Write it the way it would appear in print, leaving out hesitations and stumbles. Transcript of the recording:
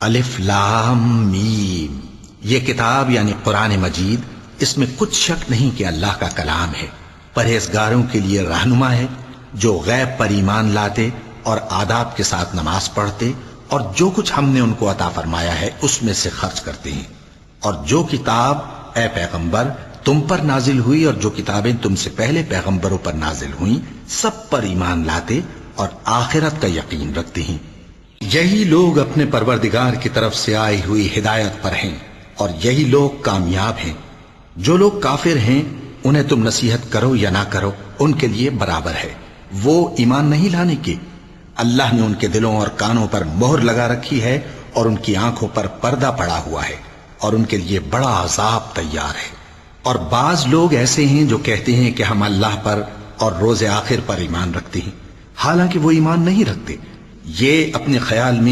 अलिफ लाम मीम, ये किताब यानी कुरान मजीद, इसमें कुछ शक नहीं कि अल्लाह का कलाम है। परहेजगारों के लिए रहनुमा है जो गैब पर ईमान लाते और आदाब के साथ नमाज पढ़ते और जो कुछ हमने उनको अता फरमाया है उसमें से खर्च करते हैं। और जो किताब ए पैगंबर तुम पर नाजिल हुई और जो किताबें तुमसे पहले पैगंबरों पर नाजिल हुई सब पर ईमान लाते और आखिरत का यकीन रखते हैं। यही लोग अपने परवरदिगार की तरफ से आई हुई हिदायत पर हैं और यही लोग कामयाब हैं। जो लोग काफिर हैं उन्हें तुम नसीहत करो या ना करो उनके लिए बराबर है, वो ईमान नहीं लाने के। अल्लाह ने उनके दिलों और कानों पर मोहर लगा रखी है और उनकी आंखों पर पर्दा पड़ा हुआ है और उनके लिए बड़ा अजाब तैयार है। और बाज लोग ऐसे हैं जो कहते हैं कि हम अल्लाह पर और रोज़े आखिर पर ईमान रखते हैं, हालांकि वो ईमान नहीं रखते। ये अपने ख्याल में